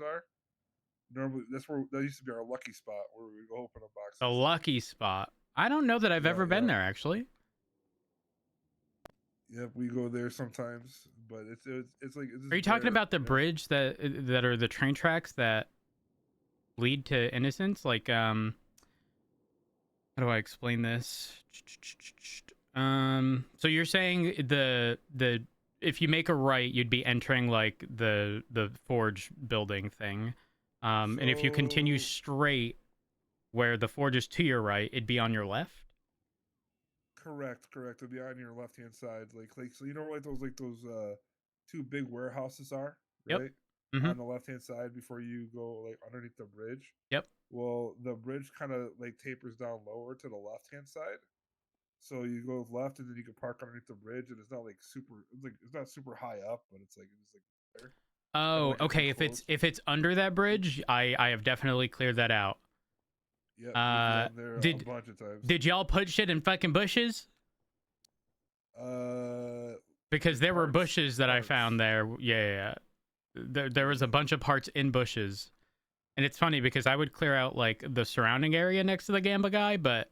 are. Normally, that used to be our lucky spot where we would go open up boxes. The lucky spot. I don't know that I've ever been there actually. Yep, we go there sometimes, but it's like. Are you talking about the bridge that are the train tracks that lead to Innocence? Like, how do I explain this? So you're saying the if you make a right, you'd be entering like the forge building thing, and if you continue straight, where the forge is to your right, it'd be on your left. Correct. It'll be on your left hand side, like so you know like those two big warehouses are, right? Yep. Mm-hmm. On the left hand side before you go like underneath the bridge. Yep. Well, the bridge kind of like tapers down lower to the left hand side, so you go left and then you can park underneath the bridge, and it's not like it's not super high up, but it's like there. Oh, like okay. If it's under that bridge, I have definitely cleared that out. Yeah, there a bunch of times. Did y'all put shit in fucking bushes? Because there were bushes that I found there. Yeah. There was a bunch of parts in bushes, and it's funny because I would clear out like the surrounding area next to the Gamba guy, but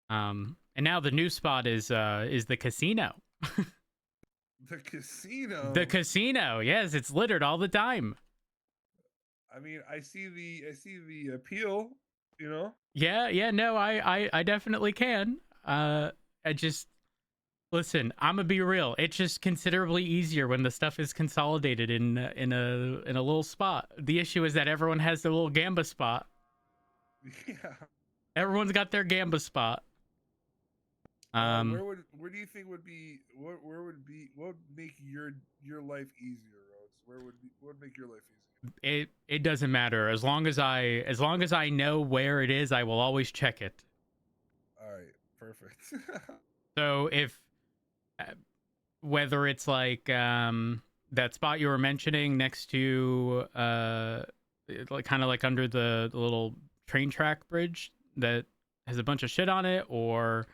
and now the new spot is the casino. The casino. The casino. Yes, it's littered all the time. I mean, I see the appeal. You know? Yeah, no, I definitely can. I just listen, I'm gonna be real. It's just considerably easier when the stuff is consolidated in a little spot. The issue is that everyone has their little Gamba spot. Yeah. Everyone's got their Gamba spot. Where do you think would be what would make your life easier, Rhodes? What would make your life easier? It doesn't matter as long as I know where it is. I will always check it. All right, perfect. So if whether it's like that spot you were mentioning next to like kind of like under the little train track bridge that has a bunch of shit on it, or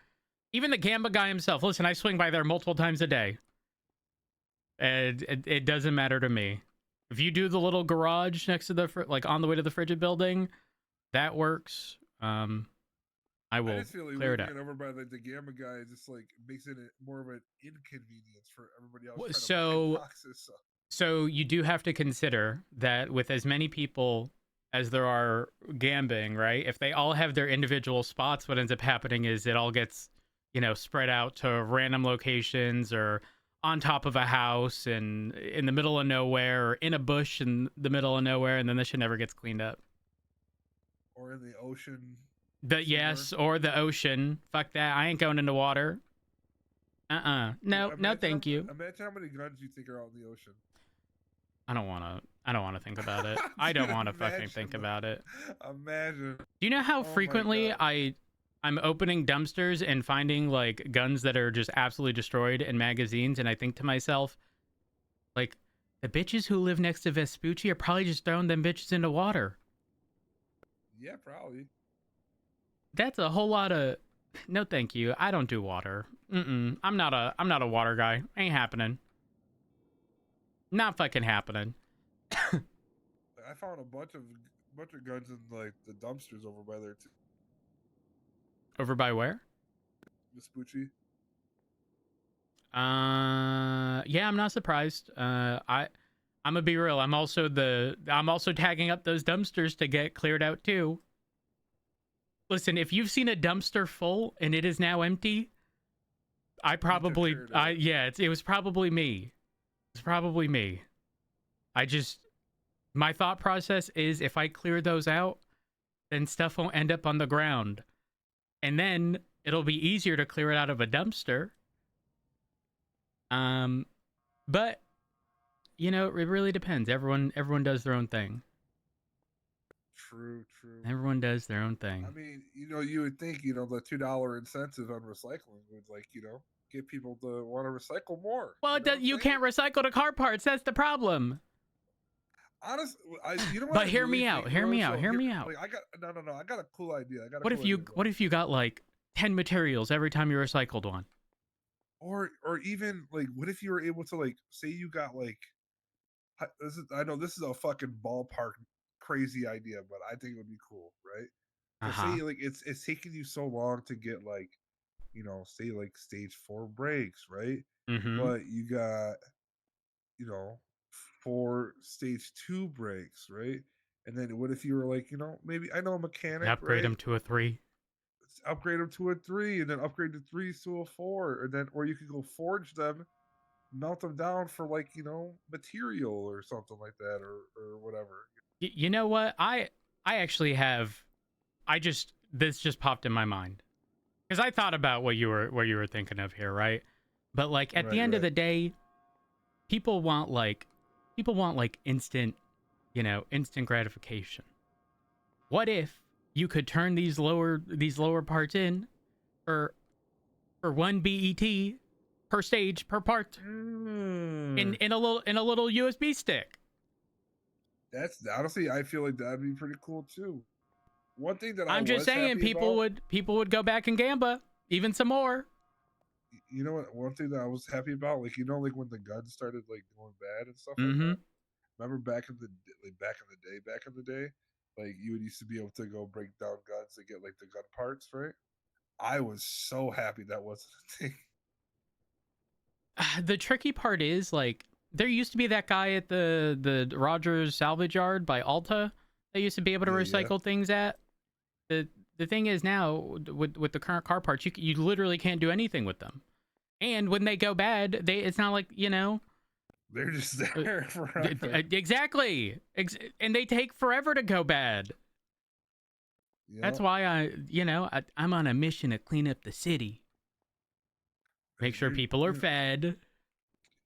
even the Gamba guy himself. Listen, I swing by there multiple times a day, and it doesn't matter to me. If you do the little garage next to the like on the way to the frigid building, that works. I will clear it out. Over by the Gamba guy just like makes it more of an inconvenience for everybody else. So you do have to consider that with as many people as there are gambling, right? If they all have their individual spots, what ends up happening is it all gets, spread out to random locations or on top of a house and in the middle of nowhere or in a bush in the middle of nowhere, and then this shit never gets cleaned up. Or in the ocean. Yes, or the ocean. Fuck that. I ain't going into water. No, thank you. Imagine how many guns you think are out in the ocean. I don't want to think about it. I don't want to fucking think about it. Imagine. Do you know how frequently I'm opening dumpsters and finding like guns that are just absolutely destroyed and magazines, and I think to myself, like, the bitches who live next to Vespucci are probably just throwing them bitches into water. Yeah, probably. That's a whole lot of no thank you. I don't do water. I'm not a water guy. Ain't happening. Not fucking happening. I found a bunch of guns in like the dumpsters over by there too. Over by where? Vespucci. Yeah, I'm not surprised. I'm gonna be real. I'm also tagging up those dumpsters to get cleared out too. Listen, if you've seen a dumpster full and it is now empty, it was probably me. It's probably me. My thought process is if I clear those out, then stuff won't end up on the ground. And then it'll be easier to clear it out of a dumpster. But it really depends. Everyone does their own thing. True. Everyone does their own thing. I mean, you would think, the $2 incentive on recycling would get people to want to recycle more. Well, you can't recycle the car parts. That's the problem. Honestly, but hear me out. Hear me out. Like, I got a cool idea. What if you got like 10 materials every time you recycled one? Or even like, what if you were able to like, say you got like, I know this is a fucking ballpark crazy idea, but I think it would be cool, right? So Uh-huh. say like it's taking you so long to get like, say like stage 4 breaks, right? Mm-hmm. But you got, you know, 4 stage 2 breaks, right? And then what if you were like, maybe I know a You can mechanic, upgrade right? them to a 3. Let's upgrade them to a 3 and then upgrade the 3s to a 4, and then or you could go forge them, melt them down for like, material or something like that, or whatever. You know what? I actually have. This just popped in my mind because I thought about what you were thinking of here, right? But like at the Right, end of right. the day, people want like instant, instant gratification. What if you could turn these lower parts in for 1 BET per stage per part Mm. in a little USB stick? That's honestly, I feel like that'd be pretty cool too. One thing that I I'm just was saying happy about, people would go back and gamba even some more. you know what? One thing that I was happy about, like like when the guns started like going bad and stuff like Mm-hmm. that. Remember back in the day, like you would used to be able to go break down guns and get like the gun parts, right? I was so happy that wasn't a thing. The tricky part is like there used to be that guy at the Rogers salvage yard by Alta that used to be able to Yeah, yeah. recycle things at. The thing is now with the current car parts, you literally can't do anything with them. And when they go bad, it's not like, They're just uh, there forever. exactly. And they take forever to go bad. That's Yep. why I'm on a mission to clean up the city. Make sure You're, people are you're fed.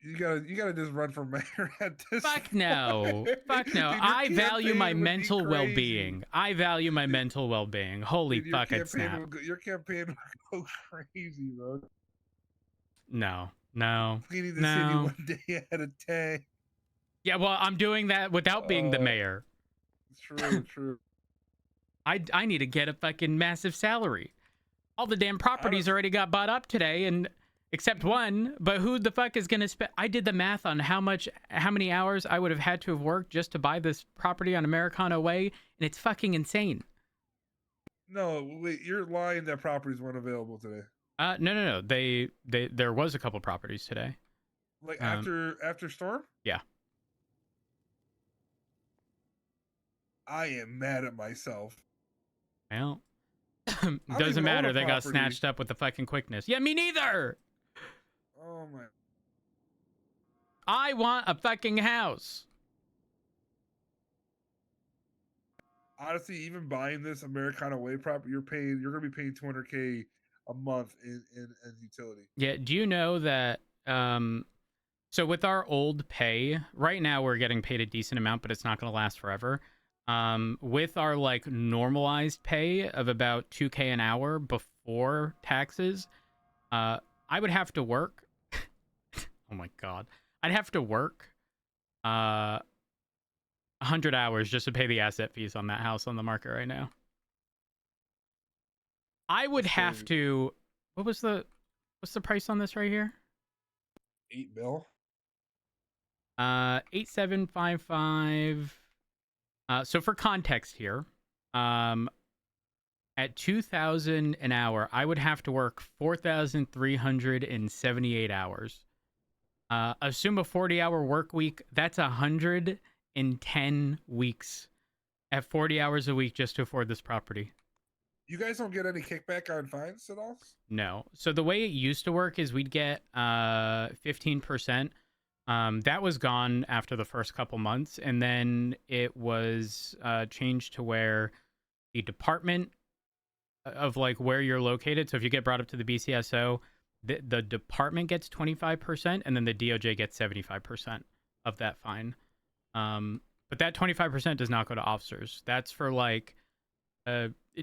you gotta just run for mayor at this Fuck point. no. Fuck no. Dude, your I value my campaign would be mental crazy. well-being. I value my Dude, mental well-being. Holy dude, fucking snap. your campaign would go crazy, bro. No. No. Cleaning the city No. one day at a time. Yeah, well, I'm doing that without being the Uh, mayor. true, true. I need to get a fucking massive salary. All the damn properties Honest, already got bought up today, and except one, but who the fuck is gonna spend? I did the math on how many hours I would have had to have worked just to buy this property on Americana Way, and it's fucking insane. no, wait, you're lying that properties weren't available today. No. There was a couple properties today. Like Um, after storm, yeah. I am mad at myself. Well, I don't doesn't even own a matter. They got property. snatched up with the fucking quickness. Yeah, me neither. Oh my! I want a fucking house. Honestly, even buying this Americana Way property, you're gonna be paying 200K a month in utility. Yeah. Do you know that? So with our old pay, right now we're getting paid a decent amount, but it's not going to last forever. With our like normalized pay of about 2K an hour before taxes, I would have to work. Oh my god, I'd have to work 100 hours just to pay the asset fees on that house on the market right now. I would That's have crazy. to. What's the price on this right here? 8 mil. 8755. So for context here, um, at 2,000 an hour, I would have to work 4,378 hours. Assume a 40-hour work week. That's 110 weeks at 40 hours a week just to afford this property. You guys don't get any kickback on fines at all? No. So the way it used to work is we'd get 15%. That was gone after the first couple months, and then it was changed to where the department of like where you're located. So if you get brought up to the BCSO, the department gets 25%, and then the DOJ gets 75% of that fine. But that 25% does not go to officers. That's for like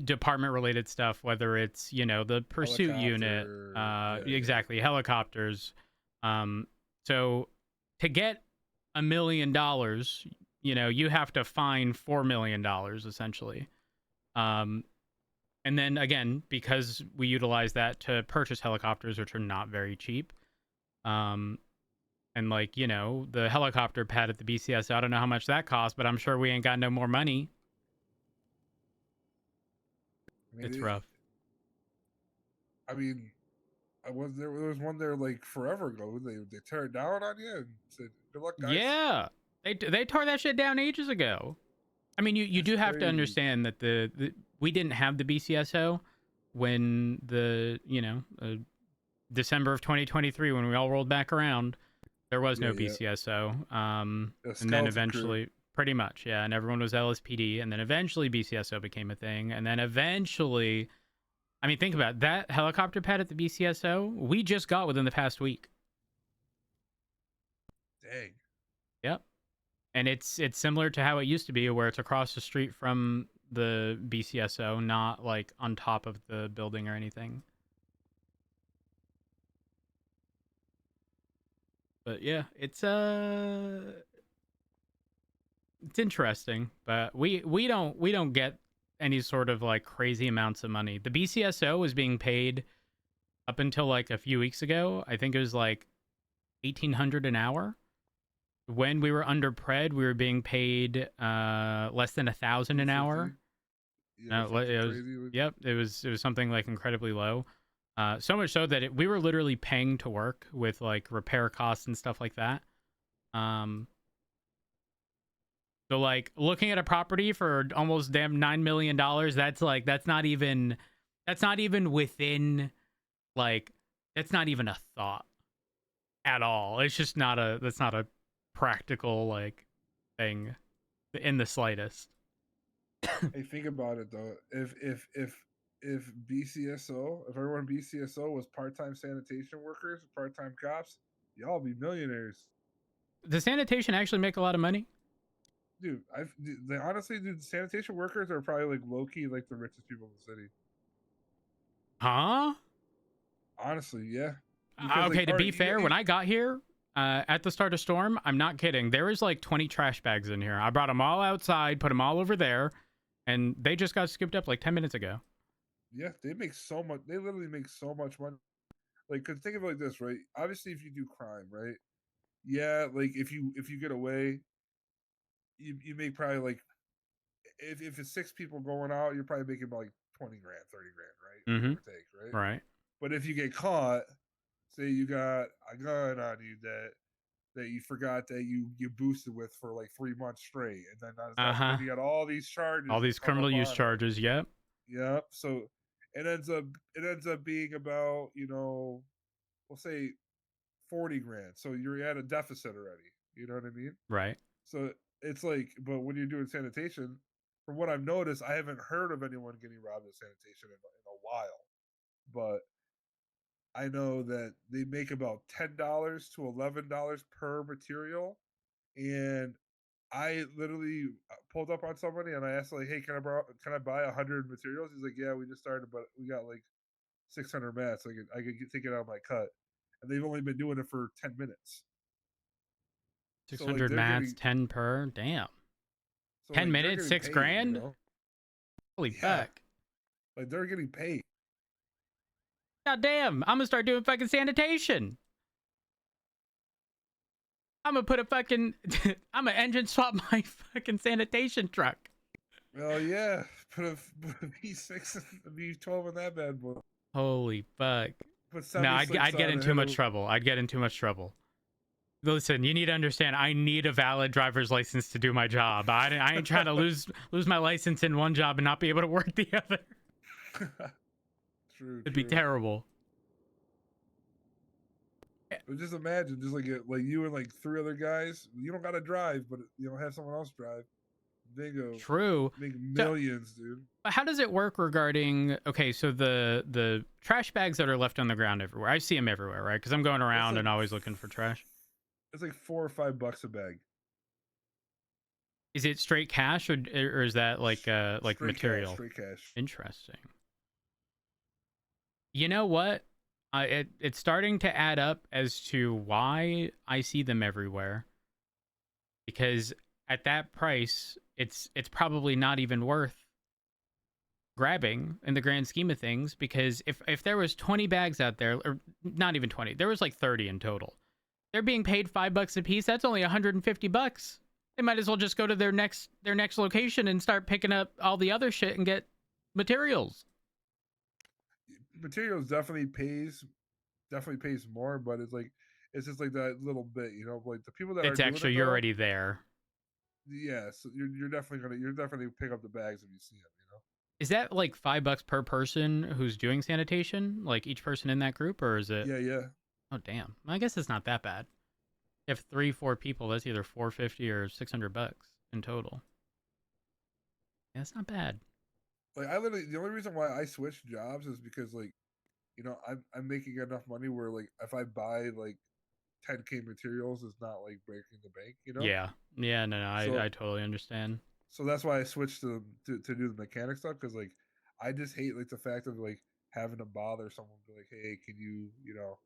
department related stuff, whether it's the pursuit unit, Helicopter. Yeah. exactly, helicopters. So to get $1 million, you have to fine $4 million essentially. And then again, because we utilize that to purchase helicopters, which are not very cheap, And like, you know, the helicopter pad at the BCSO, I don't know how much that cost, but I'm sure we ain't got no more money. I mean, It's rough. I mean, I was there. There was one there like forever ago. They tear it down on you and said, "Good luck, guys." Yeah. They tore that shit down ages ago. I mean, you That's do have to crazy. understand that the we didn't have the BCSO when the, December of 2023 when we all rolled back around, there was Yeah, no yeah. BCSO. A And then skeleton crew. eventually, pretty much, yeah, and everyone was LSPD, and then eventually BCSO became a thing, and then eventually, I mean, think about it, that helicopter pad at the BCSO. We just got within the past week. Dang. Yep, and it's similar to how it used to be, where it's across the street from the BCSO, not like on top of the building or anything. But yeah, it's interesting, but we don't get any sort of like crazy amounts of money. The BCSO was being paid up until like a few weeks ago. I think it was like 1,800 an hour. When we were under pred, we were being paid less than 1,000 an 250. hour. Yeah, No, something it was, crazy. yep, it was something like incredibly low. So much so that we were literally paying to work with like repair costs and stuff like that. Um, So like looking at a property for almost damn $9 million, that's not even within like that's not even a thought at all. It's just not a that's not a practical like thing in the slightest. Hey, think about it though. If BCSO, if everyone BCSO was part-time sanitation workers, part-time cops, y'all be millionaires, Does sanitation actually make a lot of money? dude. They honestly, dude, sanitation workers are probably like low key like the richest people in the city. Huh? Honestly, yeah, because like, Okay, to all right, be fair, when I got here at the start of storm, I'm not kidding. There was like 20 trash bags in here. I brought them all outside, put them all over there, and they just got scooped up like 10 minutes ago. yeah, they make so much. They literally make so much money. Like, cause think of it like this, right? Obviously, if you do crime, right? Yeah, like if you get away, you make probably like if it's six people going out, you're probably making about like 20 grand, 30 grand, right? Give Mm-hmm. or take, right? Right. But if you get caught, say you got a gun on you that you forgot that you boosted with for like 3 months straight, and then Uh-huh. you got all these All charges that these come criminal up use on it. charges. Yep. Yep. So it ends up being about we'll say 40 grand. So you're at a deficit already. You know what I mean? Right. So it's like, but when you're doing sanitation, from what I've noticed, I haven't heard of anyone getting robbed at sanitation in a while. But I know that they make about $10 to $11 per material, and I literally pulled up on somebody and I asked like, "Hey, can I buy 100 materials?" He's like, "Yeah, we just started, but we got like 600 mats. I could take it out of my cut." And they've only been doing it for 10 minutes. So like 600 mats, 10 per. Damn. 10 they're minutes, getting six paid, you grand? know? Holy Yeah, fuck. like they're getting paid. God damn. I'm gonna start doing fucking sanitation. I'm gonna put a fucking. I'm gonna engine swap my fucking sanitation truck. Well, yeah, put a V6, a V12 in that bad boy. Holy fuck. Put No, 76 I'd get on in it. too much trouble. Listen, you need to understand. I need a valid driver's license to do my job. I ain't trying to lose my license in one job and not be able to work the other. True, It'd be true. terrible. But just imagine, just like you and like three other guys. You don't gotta drive, but have someone else drive. Bingo, True. make So, millions, dude. how does it work regarding? Okay, so the trash bags that are left on the ground everywhere. I see them everywhere, right? Because I'm going It's around like and always looking for trash. it's like $4 or $5 a bag. Is it straight cash or is that like Straight cash, material? straight cash. Interesting. You know what? It's starting to add up as to why I see them everywhere. Because at that price, it's probably not even worth grabbing in the grand scheme of things. Because if there was 20 bags out there, or not even 20, there was like 30 in total. They're being paid $5 a piece. That's only 150 bucks. They might as well just go to their next location and start picking up all the other shit and get materials. Materials definitely pays more, but it's just like that little bit, you know, like the people that are It's doing extra. it You're though. already there. Yeah, so you're definitely pick up the bags if you see them, you know. Is that like $5 per person who's doing sanitation? Like each person in that group, or is it? Yeah, yeah. Oh damn. I guess it's not that bad. If 3, 4 people, that's either 450 or 600 bucks in total. Yeah, that's not bad. Like I literally the only reason why I switched jobs is because like you know I'm making enough money where like if I buy like 10K materials, it's not like breaking the bank, you know. Yeah. Yeah. No. No. I So totally understand. that's why I switched to do the mechanic stuff because like I just hate like the fact of like having to bother someone be like, hey, can you know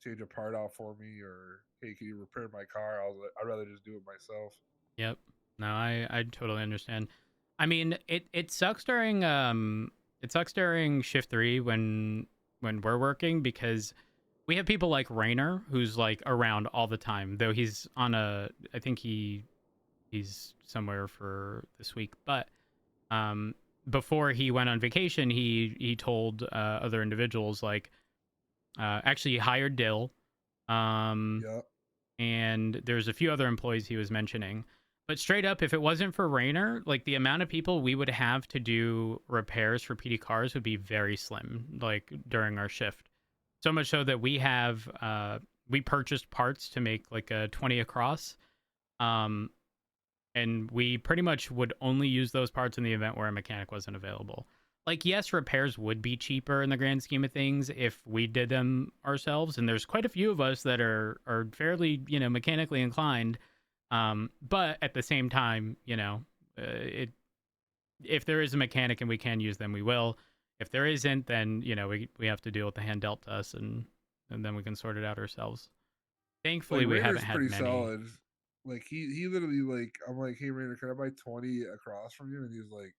change a part out for me, or hey, can you repair my car? I'd rather just do it myself. Yep. No, I totally understand. I mean, it sucks during shift 3 when we're working because we have people like Rainer who's like around all the time. Though he's on a I think he's somewhere for this week, but um before he went on vacation, he told other individuals like actually he hired Dill. Um Yeah, and there's a few other employees he was mentioning. But straight up, if it wasn't for Rainer, like the amount of people we would have to do repairs for PD cars would be very slim, like during our shift. So much so that we purchased parts to make like a 20 across. Um, and we pretty much would only use those parts in the event where a mechanic wasn't available. Like, yes, repairs would be cheaper in the grand scheme of things if we did them ourselves, and there's quite a few of us that are fairly, mechanically inclined. But at the same time, it if there is a mechanic and we can use them, we will. If there isn't, then we have to deal with the hand dealt to us, and then we can sort it out ourselves. like Thankfully, we haven't Rainer's had pretty many. solid. Like he literally like I'm like, hey Rainer, can I buy 20 across from you? And he's like,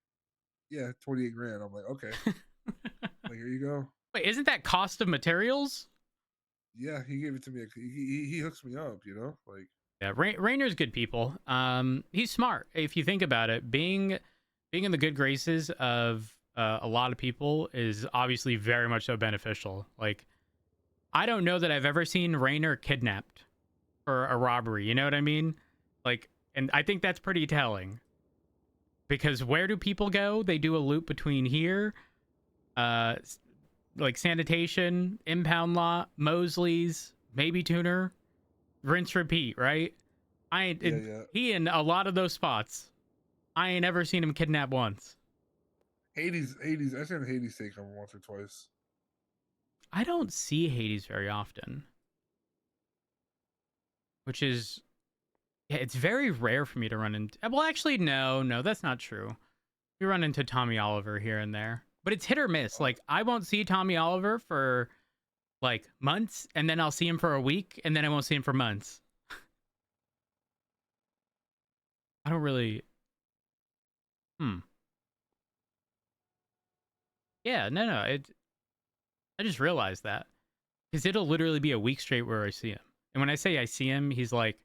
yeah, 28 grand. I'm like, okay, like here you go. Wait, isn't that cost of materials? Yeah, he gave it to me. He hooks me up, you know, like Yeah, Rainer's good people. He's smart. If you think about it, being in the good graces of a lot of people is obviously very much so beneficial. Like, I don't know that I've ever seen Rainer kidnapped for a robbery. You know what I mean? Like, and I think that's pretty telling because where do people go? They do a loop between here, uh, like sanitation, impound lot, Mosley's, maybe tuner, rinse repeat, right? I ain't yeah, yeah. he in a lot of those spots. I ain't ever seen him kidnap once. Hades. I seen Hades take him once or twice. I don't see Hades very often, which is yeah, it's very rare for me to run into. Well, actually, no, that's not true. We run into Tommy Oliver here and there, but it's hit or miss. Oh, Like I won't see Tommy Oliver for like months, and then I'll see him for a week, and then I won't see him for months. I don't really. Hmm. Yeah, no. I just realized that because it'll literally be a week straight where I see him, and when I say I see him, he's like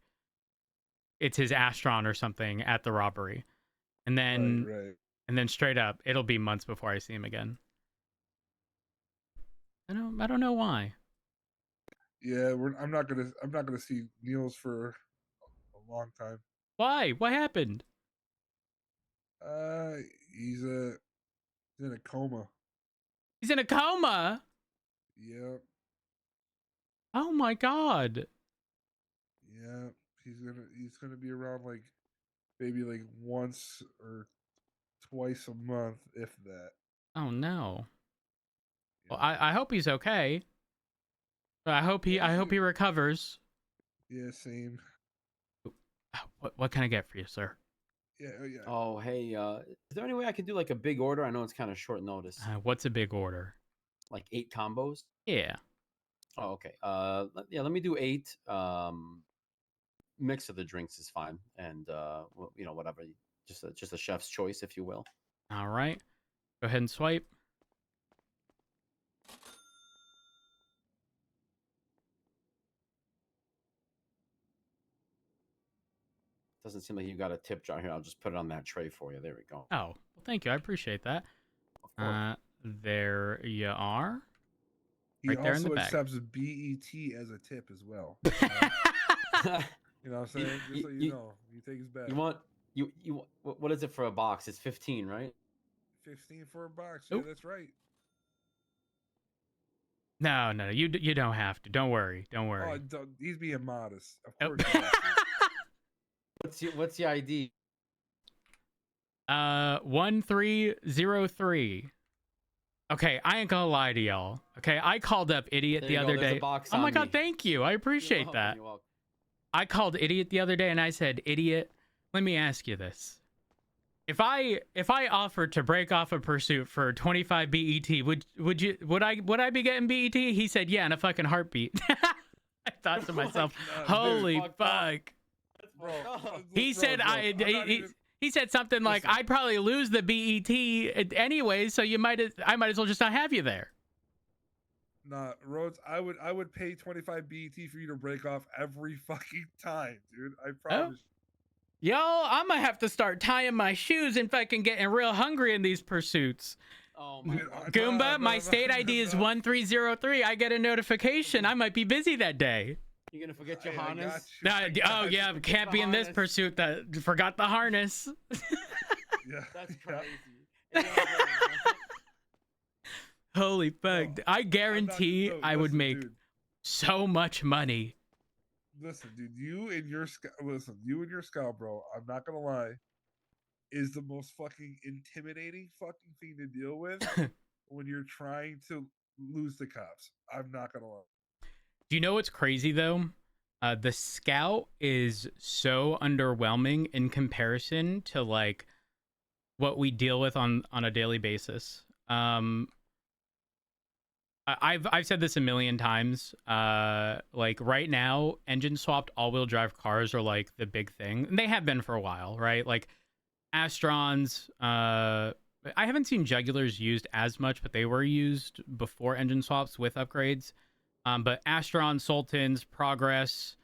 it's his Astron or something at the robbery, and right, then right. and then straight up, it'll be months before I see him again. I don't know why. Yeah, I'm not gonna see Niels for a long time. Why? What happened? Uh, he's he's in a coma. He's in a coma. Yeah, Oh my god. yeah. He's gonna be around like maybe like once or twice a month, if that. Oh no. Well, Yeah, I hope he's okay. yeah. I hope he recovers. Yeah, same. What can I get for you, sir? Yeah, oh yeah. Oh, hey, is there any way I could do like a big order? I know it's kind of short notice, What's a big order? like 8 combos. Yeah. Oh, okay. Yeah, let me do 8. Mix of the drinks is fine, and whatever, just a chef's choice, if you will. All right. Go ahead and swipe. Doesn't seem like you got a tip jar here. I'll just put it on that tray for you. There we go. Oh, well, thank you. I appreciate that. Of course. There you are. He Right there in the also bag. accepts BET as a tip as well. You know what I'm saying? Just so you know, he takes back. You want what is it for a box? It's 15, right? 15 for a box. Yeah, Oop. that's right. No, you don't have to. Don't worry. Don't Oh, worry. he's being modest. Of Oh. course. He has to. What's your ID? 1303. Okay, I ain't gonna lie to y'all. Okay, I called up Idiot There the you go, other there's a day. box Oh my on god, me. thank you. I appreciate that. You're welcome. I called Idiot the other day and I said, Idiot, let me ask you this. If I offered to break off a pursuit for 25 BET, would I be getting BET? He said, yeah, in a fucking heartbeat. I thought to myself, God, holy dude, fuck. Bro, He said even... he said something like, Listen. I'd probably lose the BET anyway, so I might as well just not have you there. Nah, Rhodes, I would pay 25 BET for you to break off every fucking time, dude. I promise. Yo, I'm gonna have to start tying my shoes and fucking getting real hungry in these pursuits. Oh my god. Goomba, my state ID is 1303. I get a notification. I might be busy that day. You're gonna forget I your harness? Oh yeah, can't be in this pursuit. That forgot the harness. Yeah. That's Yeah. crazy. Holy fuck! No, I guarantee I would listen, make dude. so much money. Listen, dude, you and your scout, bro. I'm not gonna lie, is the most fucking intimidating fucking thing to deal with when you're trying to lose the cops. I'm not gonna lie. Do you know what's crazy though? The scout is so underwhelming in comparison to like what we deal with on a daily basis. I've said this a million times. Like right now, engine swapped all-wheel drive cars are like the big thing, and they have been for a while, right? Like Astrons. I haven't seen Jugulars used as much, but they were used before engine swaps with upgrades. But Astron, Sultans, Progress,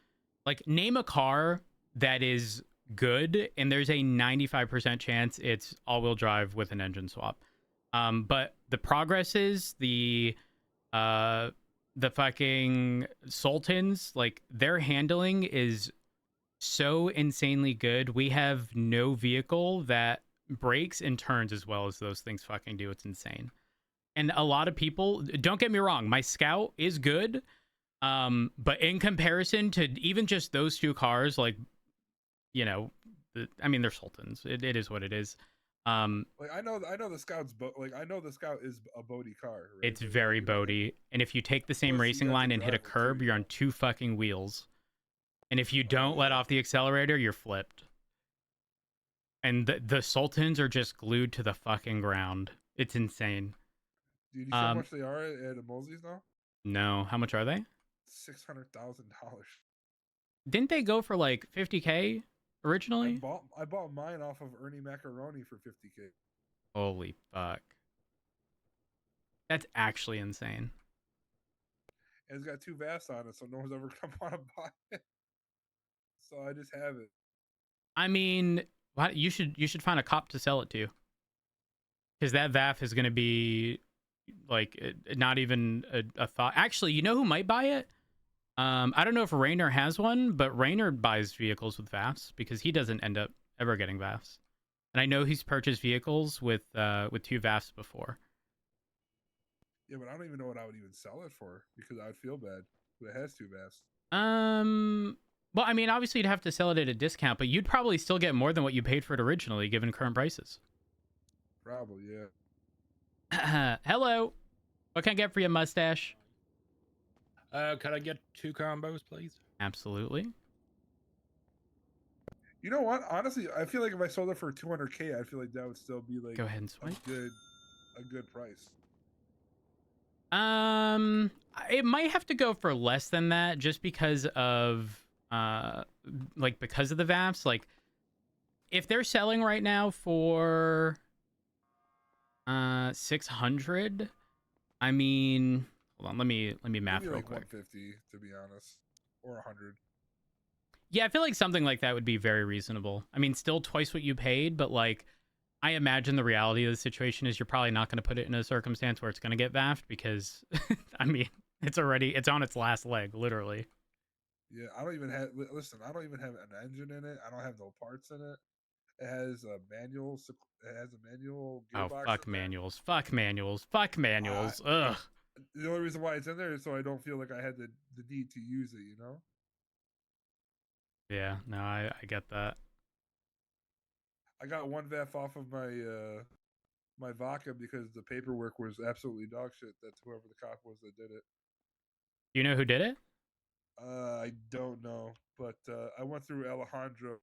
like name a car that is good, and there's a 95% chance it's all-wheel drive with an engine swap. But the Progresses, the fucking Sultans, like their handling is so insanely good. We have no vehicle that brakes and turns as well as those things fucking do. It's insane. And a lot of people, don't get me wrong, my Scout is good. But in comparison to even just those two cars, like, you know, I mean, they're Sultans. It is what it is. Like I know the Scout's I know the Scout is a boaty car. Right? It's very boaty. And if you take the same Plus, you racing got to line and hit a drive it too, curb, you you're know? on two fucking wheels. And if you don't let yeah. off the accelerator, you're flipped. And the Sultans are just glued to the fucking ground. It's insane. Dude, you see how much they are at Mosley's now? No, how much are they? $600,000. Didn't they go for like 50K originally? I bought mine off of Ernie Macaroni for 50K. Holy fuck. That's actually insane. And it's got 2 VAFs on it, so no one's ever come on to buy it. So I just have it. I mean, you should find a cop to sell it to. Because that VAF is going to be like not even a thought. Actually, you know who might buy it? I don't know if Rainer has one, but Rainer buys vehicles with VAFs because he doesn't end up ever getting VAFs. And I know he's purchased vehicles with 2 VAFs before. Yeah, but I don't even know what I would even sell it for because I'd feel bad. But it has 2 VAFs. Well, I mean, obviously you'd have to sell it at a discount, but you'd probably still get more than what you paid for it originally, given current prices. Probably, yeah. Hello. What can I get for your mustache? Could I get 2 combos, please? Absolutely. You know what? Honestly, I feel like if I sold it for 200K, I feel like that would still be like Go ahead and swipe. a good price. It might have to go for less than that just because of because of the VAPs. Like if they're selling right now for 600, I mean, hold on, let me math Maybe real like quick. 150 to be honest, or 100. Yeah, I feel like something like that would be very reasonable. I mean, still twice what you paid, but like, I imagine the reality of the situation is you're probably not going to put it in a circumstance where it's going to get vaffed because, I mean, it's on its last leg, literally. Yeah, I don't even have. Listen, I don't even have an engine in it. I don't have no parts in it. It has a manual. It has a manual Oh, gearbox fuck in there. manuals. Fuck manuals. Fuck I, manuals. Ugh. the only reason why it's in there is so I don't feel like I had the need to use it. You know. Yeah, no, I get that. I got one VAF off of my vodka because the paperwork was absolutely dog shit. That's whoever the cop was that did it. Do you know who did it? I don't know, but I went through Alejandro.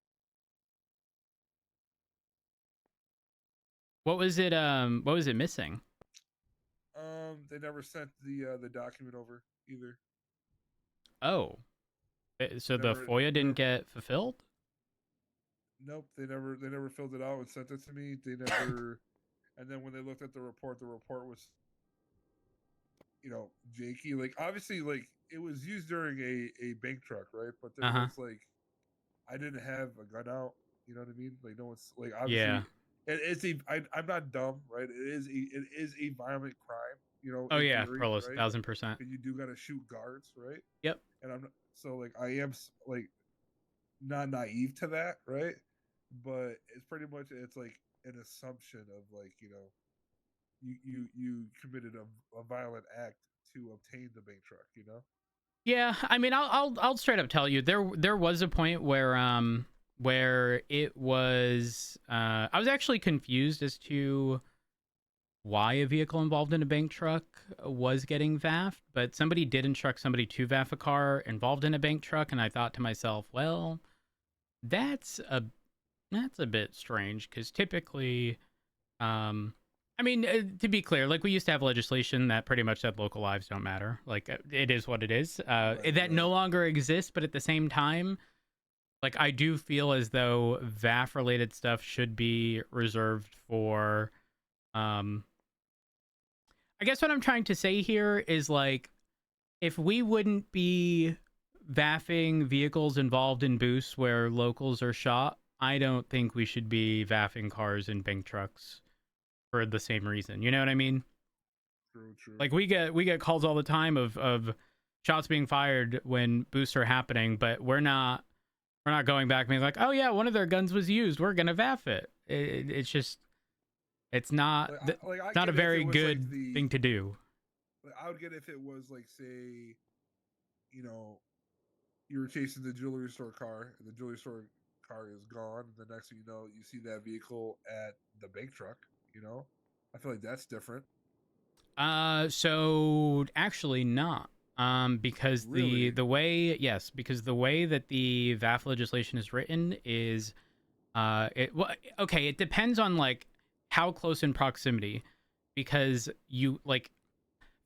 What was it? What was it missing? They never sent the document over either. Oh, They so the never, FOIA they didn't never, get fulfilled? nope. They never filled it out and sent it to me. They never. And then when they looked at the report was, janky. Like obviously, like it was used during a bank truck, right? But there Uh huh. was like I didn't have a gun out. You know what I mean? Like no one's like Yeah. obviously I'm not dumb, right? It is a violent crime, Oh in yeah, theory, Carlos, right? 1000%. And you do got to shoot guards, right? Yep. And I'm not, so like I am like not naive to that, right? But it's like an assumption of like you committed a violent act to obtain the bank truck, Yeah, I mean, I'll straight up tell you there was a point where it was I was actually confused as to why a vehicle involved in a bank truck was getting vaffed, but somebody did instruct somebody to vaff a car involved in a bank truck, and I thought to myself, well, that's a bit strange because typically, I mean, to be clear, like we used to have legislation that pretty much said local lives don't matter. Like it is what it is. Right, That no right. longer exists, but at the same time, like I do feel as though VAF related stuff should be reserved for. I guess what I'm trying to say here is like if we wouldn't be vaffing vehicles involved in boosts where locals are shot, I don't think we should be vaffing cars and bank trucks for the same reason. You know what I mean? True, true. Like we get calls all the time of shots being fired when boosts are happening, but we're not going back and being like, oh yeah, one of their guns was used. We're gonna vaff it. It's just it's not I not a get it if it very was like good thing to do. I would get if it was like say, you know, you were chasing the jewelry store car, and the jewelry store car is gone. And the next thing you know, you see that vehicle at the bank truck. I feel like that's different. So actually not. Because the Really? the way yes, because the way that the VAF legislation is written is okay, it depends on like how close in proximity because you like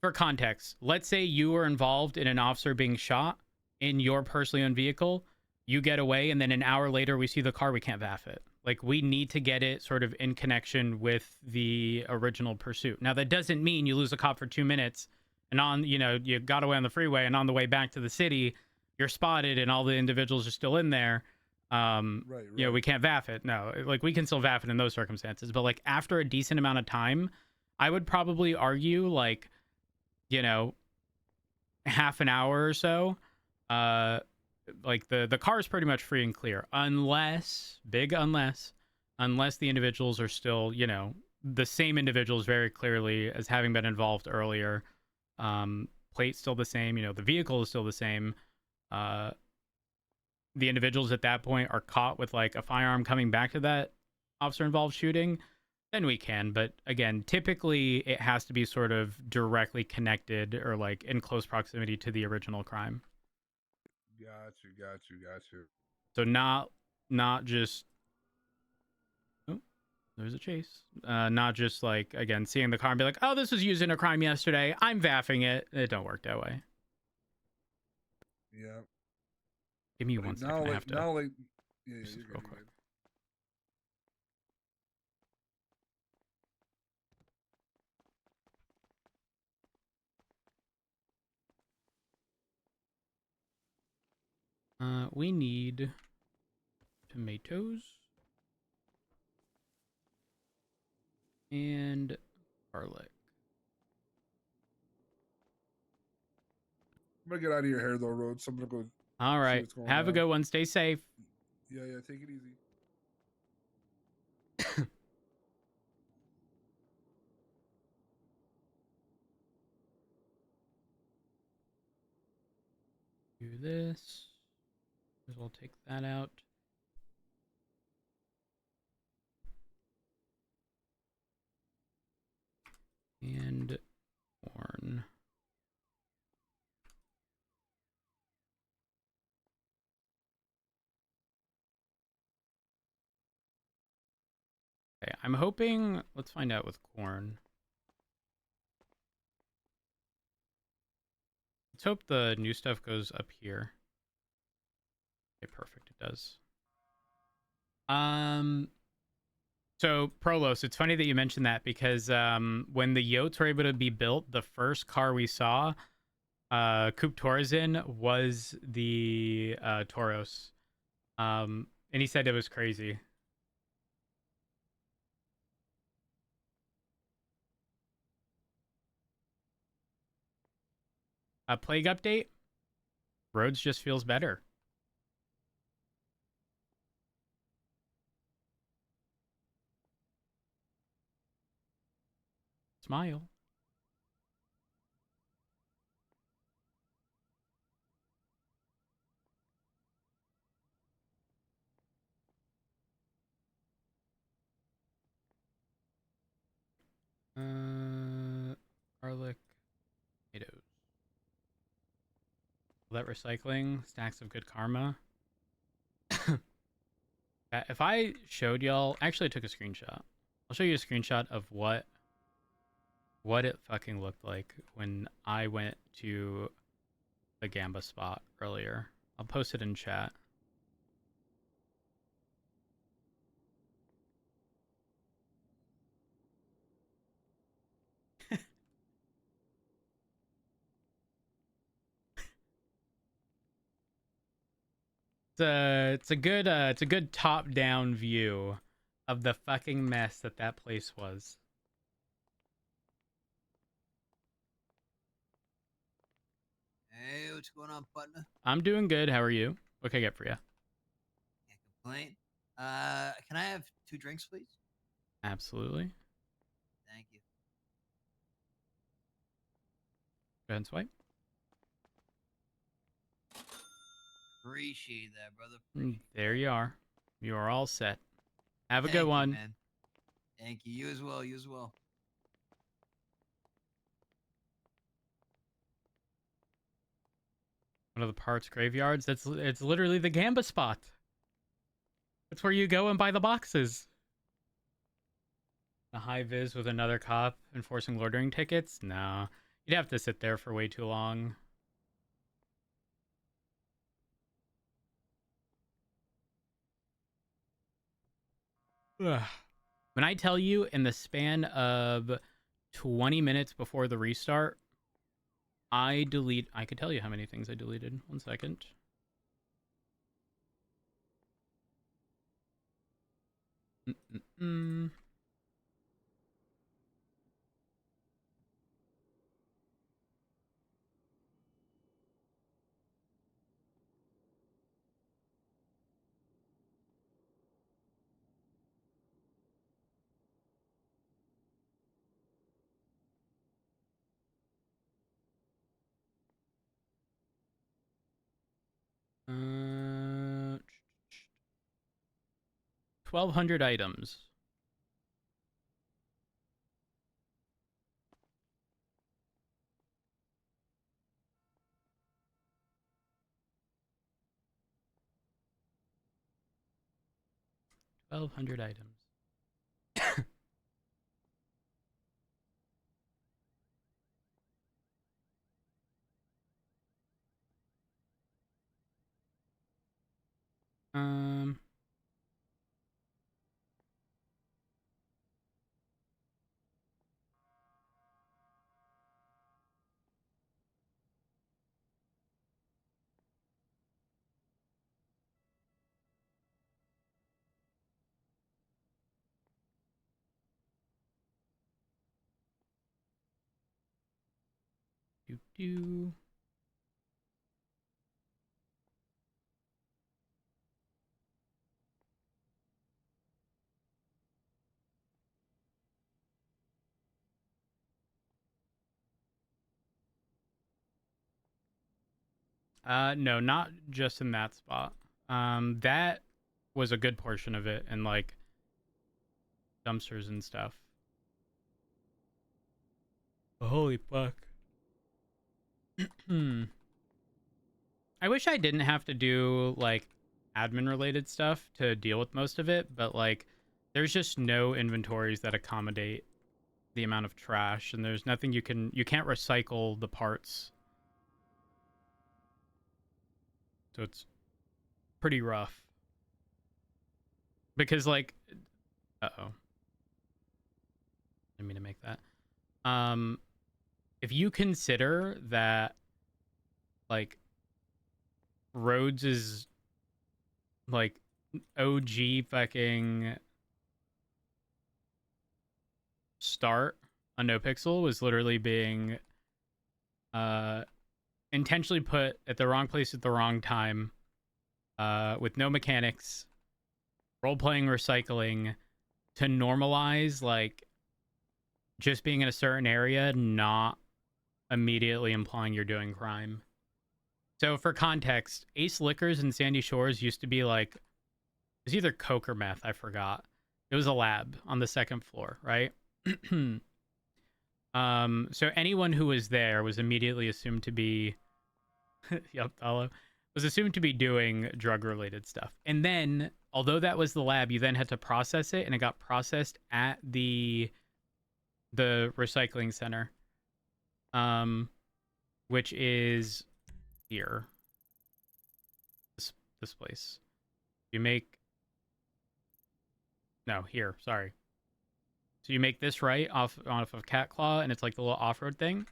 for context, let's say you were involved in an officer being shot in your personally owned vehicle, you get away, and then an hour later we see the car, we can't VAF it. Like we need to get it sort of in connection with the original pursuit. Now that doesn't mean you lose a cop for 2 minutes and you got away on the freeway and on the way back to the city, you're spotted and all the individuals are still in there. Right, We right. can't VAF it. No, like we can still VAF it in those circumstances. But like after a decent amount of time, I would probably argue like you know, half an hour or so, uh, like the car is pretty much free and clear, unless the individuals are still, the same individuals very clearly as having been involved earlier. Plate still the same, the vehicle is still the same. Uh, the individuals at that point are caught with like a firearm coming back to that officer involved shooting, then we can. But again, typically it has to be sort of directly connected or like in close proximity to the original crime. Got you. So not just oh, there's a chase. Not just like again seeing the car and be like, oh, this was used in a crime yesterday. I'm vaffing it. It don't work that way. Yeah. Give me one second. I have to Yeah, do yeah, this you're good, real you're quick. good. We need tomatoes and garlic. I'm gonna get out of your hair though, Rhodes. So I'm gonna go. All See right. what's going Have a on. good one. Stay safe. Yeah, take it easy. Do this. As well take that out. And corn. Okay, I'm hoping. Let's find out with corn. Let's hope the new stuff goes up here. Okay, perfect. It does. So Prolos, it's funny that you mentioned that because when the Yotes were able to be built, the first car we saw, Coupe Tourazin, was the Tauros. And he said it was crazy. A plague update? Rhodes just feels better. Smile. Garlic, potatoes. That recycling, stacks of good karma. If I showed y'all, actually I took a screenshot. I'll show you a screenshot of what it fucking looked like when I went to the Gamba spot earlier. I'll post it in chat. It's a good top down view of the fucking mess that place was. Hey, what's going on, partner? I'm doing good. How are you? What can I get for you? Can't complain. Can I have 2 drinks, please? Absolutely. Thank you. Go ahead and swipe. Appreciate that, brother. There you are. You are all set. Have a Thank good you, one. man. Thank you. You as well. You as well. One of the parts graveyards. It's literally the Gamba spot. That's where you go and buy the boxes. A high vis with another cop enforcing loitering tickets? No. You'd have to sit there for way too long. Ugh. When I tell you in the span of 20 minutes before the restart, I could tell you how many things I deleted. 1 second. Mm-mm-mm. Uh, 1,200 items. $1,200 items. Um, Do. No, not just in that spot. That was a good portion of it, and like dumpsters and stuff. Holy fuck. I wish I didn't have to do like admin related stuff to deal with most of it, but like there's just no inventories that accommodate the amount of trash, and there's nothing you can't recycle the parts. So it's pretty rough. Because like uh-oh. I didn't mean to make that. If you consider that like Rhodes is like OG fucking start on NoPixel was literally being intentionally put at the wrong place at the wrong time, with no mechanics, role-playing recycling to normalize like just being in a certain area, not immediately implying you're doing crime. So for context, Ace Liquors in Sandy Shores used to be like, it was either coke or meth, I forgot. It was a lab on the second floor, right? So anyone who was there was immediately assumed to be yep, fellow, was assumed to be doing drug related stuff. And then, although that was the lab, you then had to process it, and it got processed at the recycling center. Which is here. This place. You make no, here, sorry. So you make this right off of Cat Claw, and it's like the little off-road thing.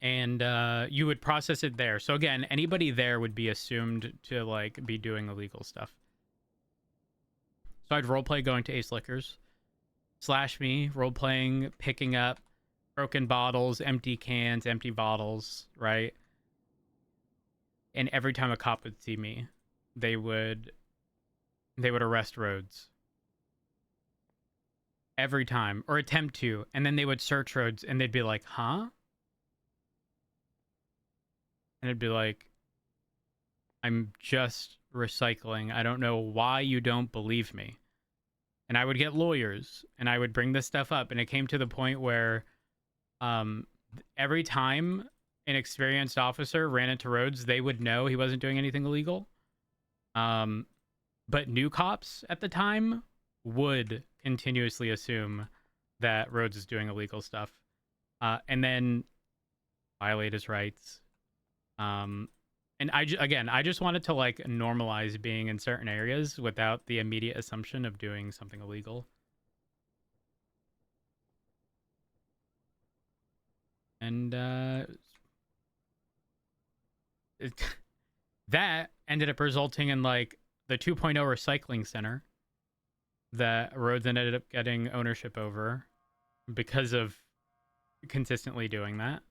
And you would process it there. So again, anybody there would be assumed to like be doing illegal stuff. So I'd roleplay going to Ace Liquors. Slash me, role-playing, picking up broken bottles, empty cans, empty bottles, right? And every time a cop would see me, they would arrest Rhodes. Every time, or attempt to, and then they would search Rhodes, and they'd be like, huh? And it'd be like, I'm just recycling. I don't know why you don't believe me. And I would get lawyers, and I would bring this stuff up, and it came to the point where every time an experienced officer ran into Rhodes, they would know he wasn't doing anything illegal. But new cops at the time would continuously assume that Rhodes is doing illegal stuff, and then violate his rights. And I just wanted to like normalize being in certain areas without the immediate assumption of doing something illegal. And that ended up resulting in like the 2.0 recycling center that Rhodes ended up getting ownership over because of consistently doing that.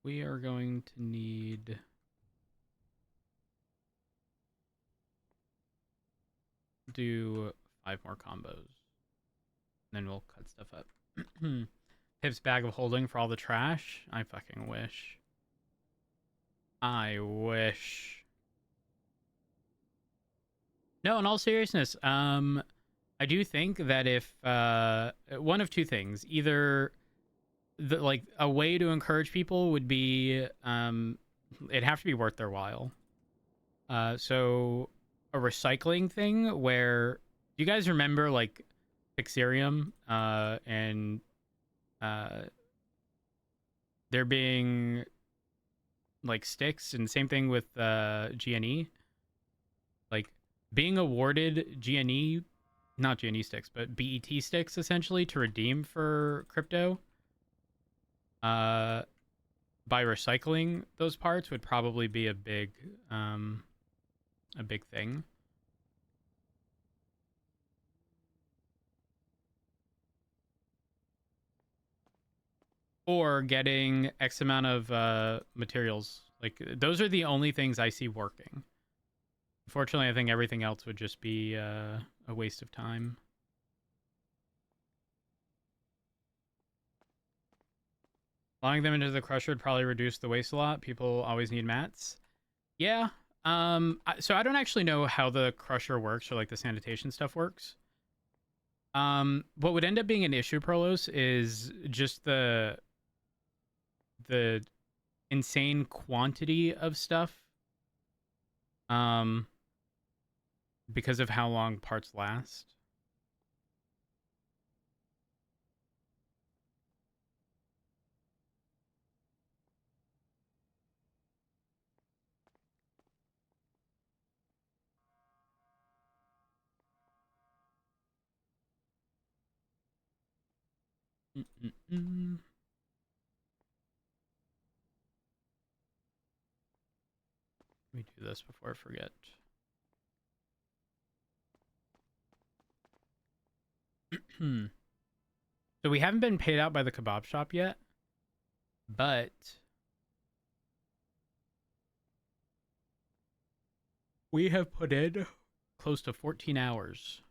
We are going to need do 5 more combos. Then we'll cut stuff up. Pip's bag of holding for all the trash. I fucking wish. I wish. No, in all seriousness, I do think that if one of two things, either like a way to encourage people would be it'd have to be worth their while. So a recycling thing where, do you guys remember like Pixarium and there being like sticks, and same thing with GNE, like being awarded GNE, not GNE sticks, but BET sticks essentially to redeem for crypto by recycling those parts would probably be a big thing. or getting X amount of materials. Like those are the only things I see working. Unfortunately, I think everything else would just be a waste of time. Allowing them into the crusher would probably reduce the waste a lot. People always need mats. Yeah. So I don't actually know how the crusher works or like the sanitation stuff works. What would end up being an issue, Prolos, is just the insane quantity of stuff. Because of how long parts last. Mm-mm-mm. Let me do this before I forget. So we haven't been paid out by the kebab shop yet, but we have put in close to 14 hours.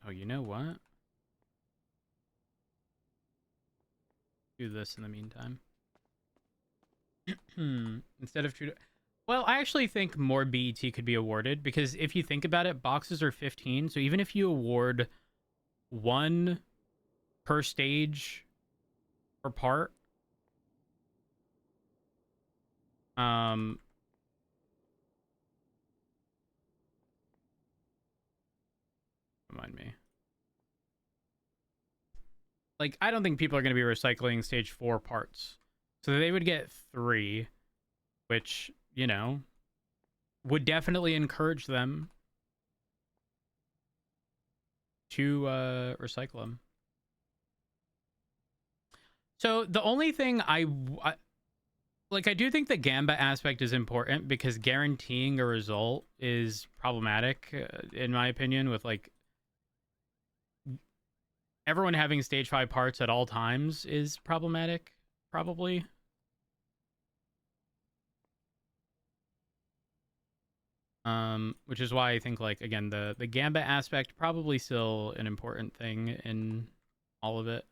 Oh, you know what? Do this in the meantime. Instead of well, I actually think more BET could be awarded because if you think about it, boxes are 15. So even if you award one per stage per part, remind me. Like, I don't think people are going to be recycling stage 4 parts. So they would get 3, which, you know, would definitely encourage them to recycle them. So the only thing I do think the Gamba aspect is important because guaranteeing a result is problematic, in my opinion, with like everyone having stage 5 parts at all times is problematic, probably. Which is why I think, like, again, the Gamba aspect probably still an important thing in all of it.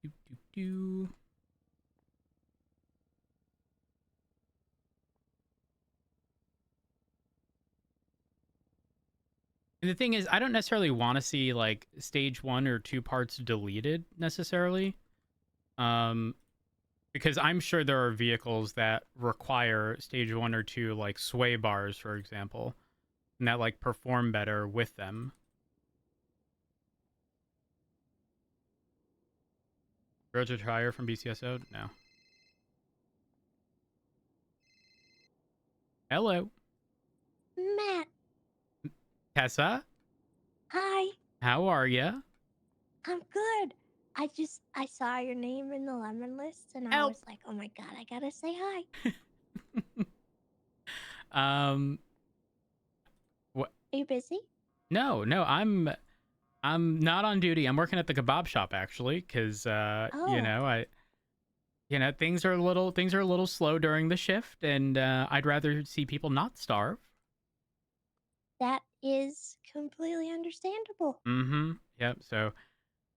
Doo, doo, doo. And the thing is, I don't necessarily want to see like stage 1 or 2 parts deleted necessarily. Because I'm sure there are vehicles that require stage 1 or 2, like sway bars, for example, and that like perform better with them. Roger Trier from BCSO? No. Hello. Matt, Tessa? hi. How are ya? I'm good. I saw your name in the lemon list and I Help. was like, oh my god, I gotta say hi. What? Are you busy? No, I'm not on duty. I'm working at the kebab shop actually, because things are a little slow during the shift, and I'd rather see people not starve. That is completely understandable. Mm-hmm. Yep. So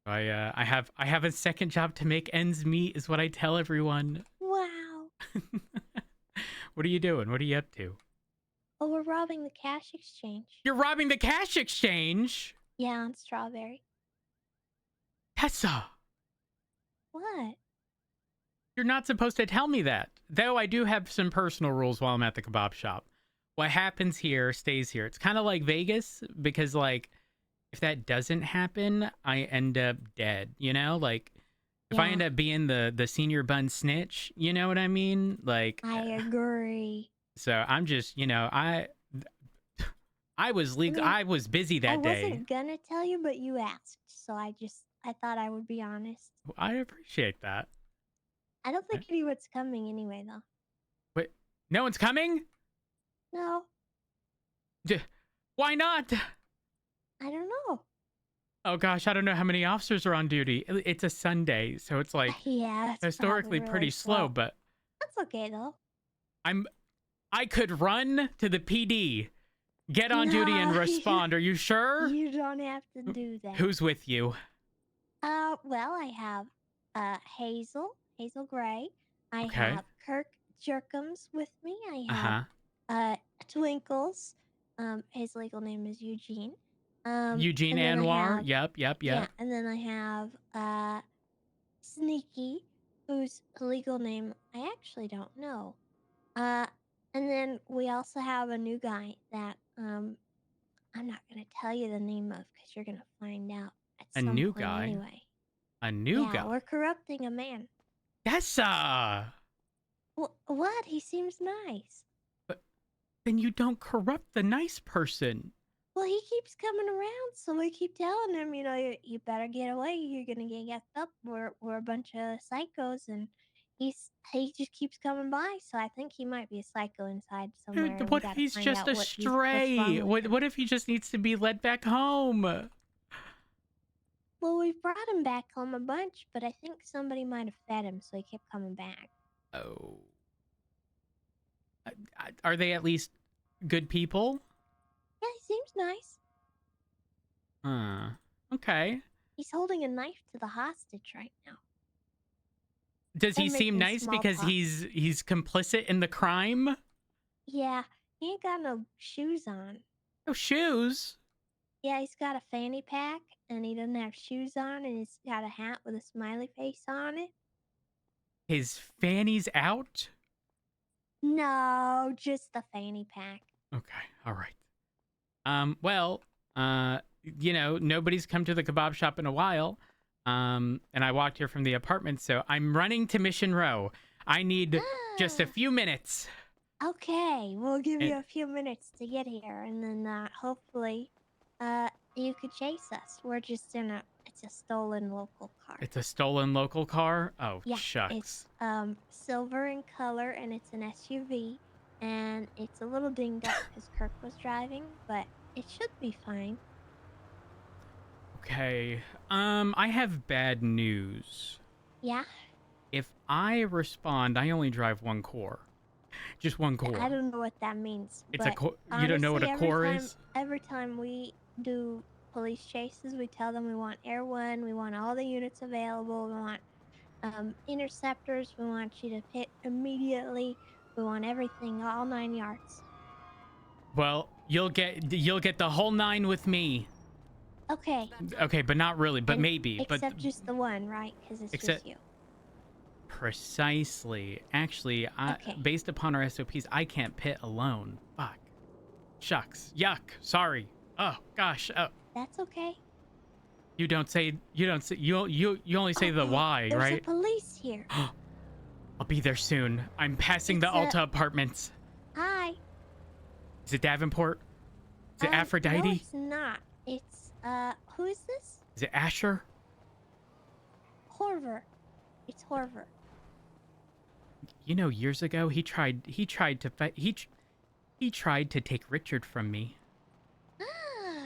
I have a second job to make ends meet, is what I tell everyone. Wow. What are you doing? What are you up to? Oh, we're robbing the cash exchange. You're robbing the cash exchange? Yeah, on Strawberry. Tessa, What? you're not supposed to tell me that. Though I do have some personal rules while I'm at the kebab shop. What happens here stays here. It's kind of like Vegas, because like if that doesn't happen, I end up dead, you know? Like if I Yeah. end up being the senior bun snitch, you know what I mean? Like I agree. so I'm just, I was legal. mean, I was busy that I day. wasn't gonna tell you, but you asked, so I thought I would be honest. I appreciate that. I don't think anyone's coming anyway, though. Wait, no one's coming? No, Why not? I don't know. Oh gosh, I don't know how many officers are on duty. It's a Sunday, so it's like Yeah, it's historically probably pretty really slow, but That's okay though. I could run to the PD, get on duty and No, respond. Are you sure? You don't have to do that. Who's with you? Well, I have Hazel Gray. I Okay. have Kirk Jerkums with me. I Uh-huh. have Twinkles. His legal name is Eugene. Eugene and then I Anwar. have Yep. yeah, and then I have Sneaky, whose legal name I actually don't know. And then we also have a new guy that I'm not gonna tell you the name of because you're gonna find out at A some new point guy? anyway. A new Yeah, guy. we're corrupting a man. Yes, What? He seems nice. but then you don't corrupt the nice person. Well, he keeps coming around, so we keep telling him, you better get away. You're gonna get yacked up. We're a bunch of psychos, and he just keeps coming by. So I think he might be a psycho inside somewhere. Dude, And we what if gotta he's find just out a what's stray? wrong with him. What if he just needs to be led back home? Well, we've brought him back home a bunch, but I think somebody might have fed him, so he kept coming back. Oh. Are they at least good people? Yeah, he seems nice. Okay. He's holding a knife to the hostage right now. Does he And seem making nice small because talk. he's complicit in the crime? Yeah, he ain't got no shoes on. No shoes. Yeah, he's got a fanny pack, and he doesn't have shoes on, and he's got a hat with a smiley face on it. His fanny's out? No, just the fanny pack. Okay, all right. Well, nobody's come to the kebab shop in a while. And I walked here from the apartment, so I'm running to Mission Row. I need just a few minutes. Okay, we'll give And- you a few minutes to get here, and then hopefully, you could chase us. We're just it's a stolen local car. It's a stolen local car? Oh, Yeah, shucks. it's silver in color, and it's an SUV, and it's a little dinged up because Kirk was driving, but it should be fine. Okay. I have bad news. Yeah, If I respond, I only drive one core. Just one core. I don't know what that means. It's but a core. You don't know what a honestly, core is? Every time we do police chases, we tell them we want Air 1, we want all the units available, we want interceptors, we want you to hit immediately, we want everything, all 9 yards. Well, you'll get the whole 9 with me. Okay. Okay, but not really, but and maybe. Except just the one, right? Because it's Except- just you. Precisely. Actually, Okay. based upon our SOPs, I can't pit alone. Fuck. Shucks. Yuck. Sorry. Oh gosh. Oh, That's okay. you only say the why, There's right? a police here. I'll be there soon. I'm passing the It's a- Alta apartments. Hi. Is it Davenport? Is it No, Aphrodite? it's not. It's, who is this? Is it Asher? Horver. It's Horver. You know, years ago he tried to tried to take Richard from me.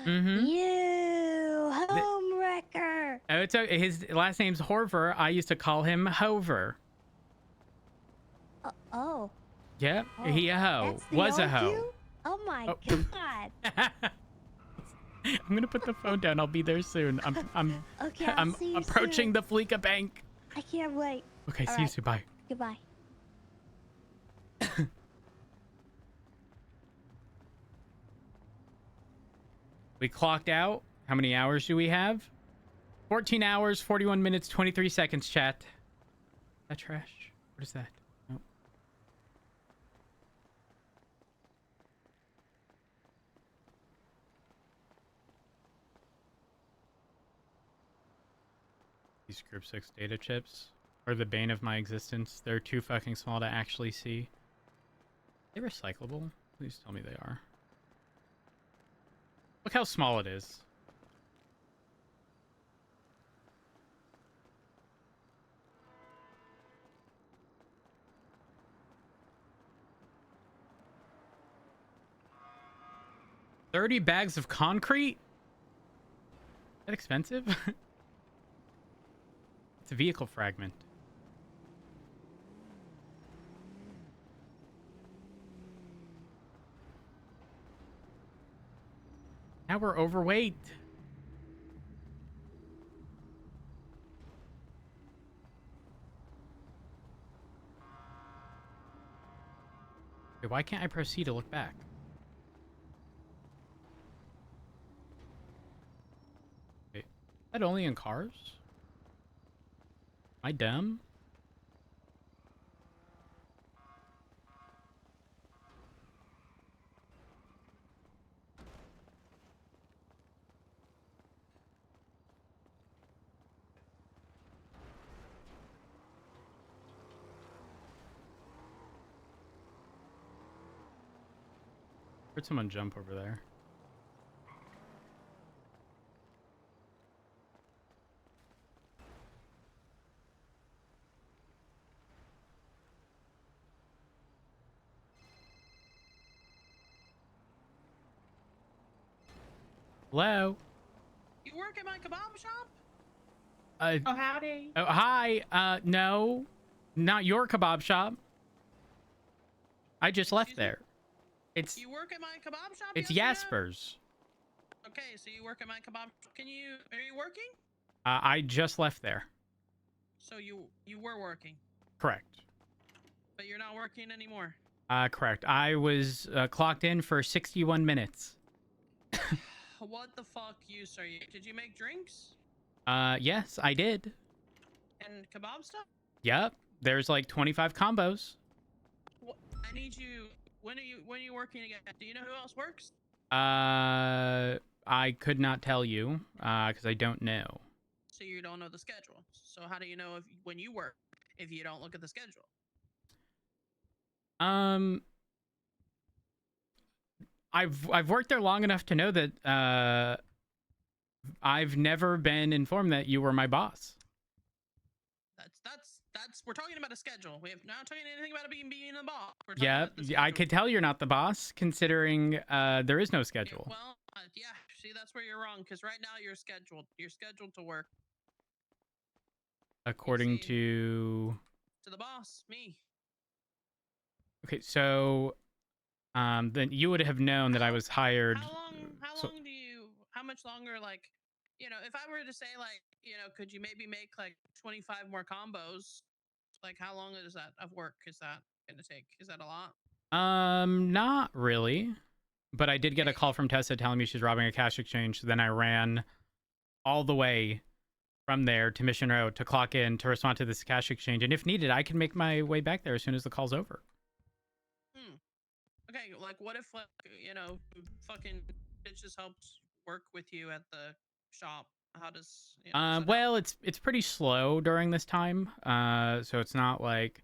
Mhm. You home wrecker. Oh, it's okay. His last name's Horver. I used to call him Hover. Oh. Yep, Oh, he a hoe. that's the Was a old hoe. you? Oh my Oh. god. I'm gonna put the phone down. I'll be there soon. I'm Okay, I'll I'm see you approaching soon. the Fleeka Bank. I can't wait. Okay, All see you right. soon. Bye. Goodbye. We clocked out. How many hours do we have? 14 hours, 41 minutes, 23 seconds, chat. Is that trash? What is that? Nope. These Group 6 data chips are the bane of my existence. They're too fucking small to actually see. Are they recyclable? Please tell me they are. Look how small it is. 30 bags of concrete? Is that expensive? It's a vehicle fragment. Now we're overweight. Wait, why can't I proceed to look back? Wait, is that only in cars? Am I dumb? Heard someone jump over there. Hello? You work at my kebab shop? Oh, howdy. oh, hi. No, not your kebab shop. I just left Excuse me? there. It's You work at my kebab shop? it's yes or no? Jasper's. Okay, so you work at my kebab. Are you working? I just left there. So you were working, Correct. but you're not working anymore. Correct. I was clocked in for 61 minutes. What the fuck use are you? Did you make drinks Yes, I did. and kebab stuff? Yep. There's like 25 combos. What? I need you. When are you working again? Do you know who else works? I could not tell you because I don't know. So you don't know the schedule. So how do you know when you work if you don't look at the schedule? I've worked there long enough to know that I've never been informed that you were my boss. That's we're talking about a schedule. We have not talking anything about being the boss. We're talking Yeah, about the I schedule. could tell you're not the boss considering there is no Yeah, schedule. well, yeah. See, that's where you're wrong. Because right now you're scheduled. You're scheduled to work According see. to to the boss, me. okay, so then you would have known that I was hired. How long? How so- long do you? How much longer? Like, if I were to say, like, could you maybe make like 25 more combos? Like, how long is that of work? Is that gonna take? Is that a lot? Not really. But I did get a Okay. call from Tessa telling me she's robbing a cash exchange. So then I ran all the way from there to Mission Road to clock in to respond to this cash exchange. And if needed, I can make my way back there as soon as the call's over. Okay, like, what if, like, fucking bitches helped work with you at the shop? How does? Does that help? Well, it's pretty slow during this time. So it's not like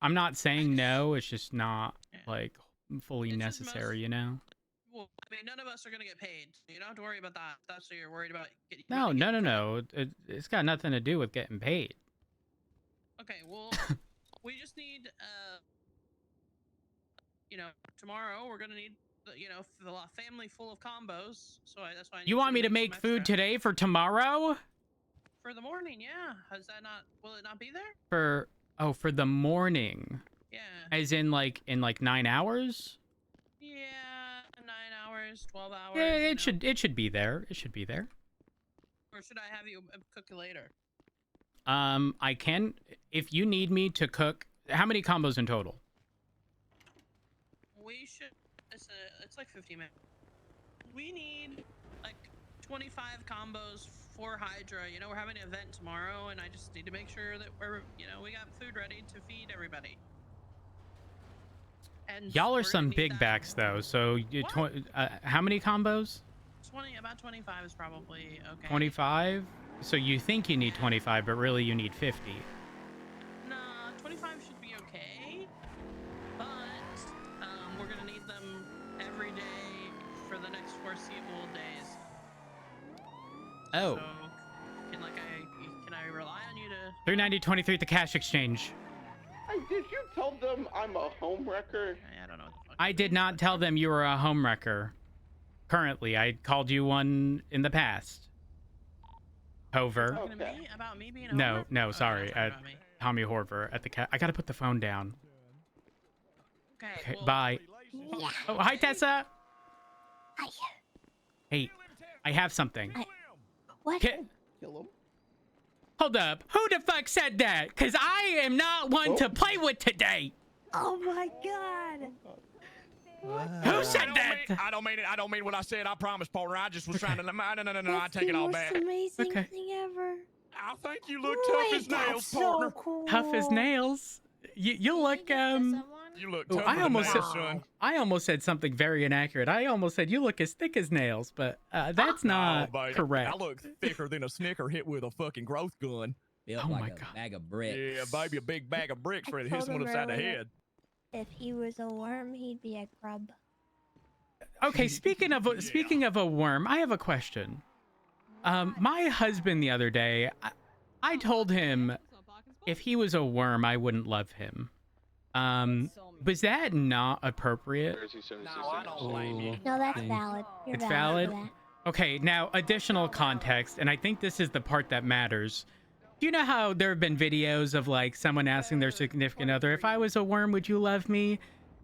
I'm not saying no. It's just not Yeah. like fully It's just necessary, you know? Well, I mean, none of us are gonna get paid. So you don't have to worry about that. That's what you're worried about. No, really no, getting no, paid. no. It's got nothing to do with getting paid. Okay, well, we just need, tomorrow we're gonna need, the family full of combos. So that's why I need You want you me to some make food extra. today for tomorrow? For the morning? Yeah. Has that not? Will it not be there? For the morning. Yeah. As in in 9 hours? Yeah. 9 hours, 12 hours. Yeah, you it know. should be there. It should be there. Or should I have you cook it later? I can if you need me to cook. How many combos in total? We should. It's like 50 minutes. We need like 25 combos for Hydra. We're having an event tomorrow, and I just need to make sure that we got food ready to feed everybody. And Y'all we're are gonna some need big that. backs though. So What? how many combos? About 25 is probably okay. 25. So you think you need 25, but really you need 50. Nah, 25 should be okay. But we're gonna need them every day for the next foreseeable days. Oh. So can I rely on you to? 390.23 at the cash exchange. Hey, did you tell them I'm a homewrecker? I don't know what the fuck. I did not tell them you were a homewrecker. currently. I called you one in the past. Hover. Talking to Okay. me about me being a No, homer? no, Oh, you're sorry. not talking about me. Tommy Horver at the cat. I gotta put the phone down. Okay, well, Bye. Oh, hi, Tessa. Hi. Hey, I have something. What? Kill him. Hold up. Who the fuck said that? Cause I am not one to play with today. Oh my god. Who said that? I don't mean it. I don't mean what I said. I promise, partner. I just was trying to. No. I That's take it the all most back. amazing Okay. thing ever. I think you look tough as nails, partner. Cool. Tough as nails. You look You look Ooh, tougher I than almost nails, said- son. I almost said something very inaccurate. I almost said you look as thick as nails, but that's not No, baby. correct. I look thicker than a Snicker hit with a fucking growth gun. Oh like my a God. bag of bricks. Yeah, baby, a big bag of bricks I ready to hit told someone him upside the earlier. head. If he was a worm, he'd be a grub. Okay, speaking of a worm, I have a question. My husband the other day, I told him if he was a worm, I wouldn't love him. Was that not appropriate? No, I don't blame you. No, that's valid. You're It's valid. valid? Okay, now additional context, and I think this is the part that matters. Do you know how there have been videos of like someone asking their significant other, if I was a worm, would you love me?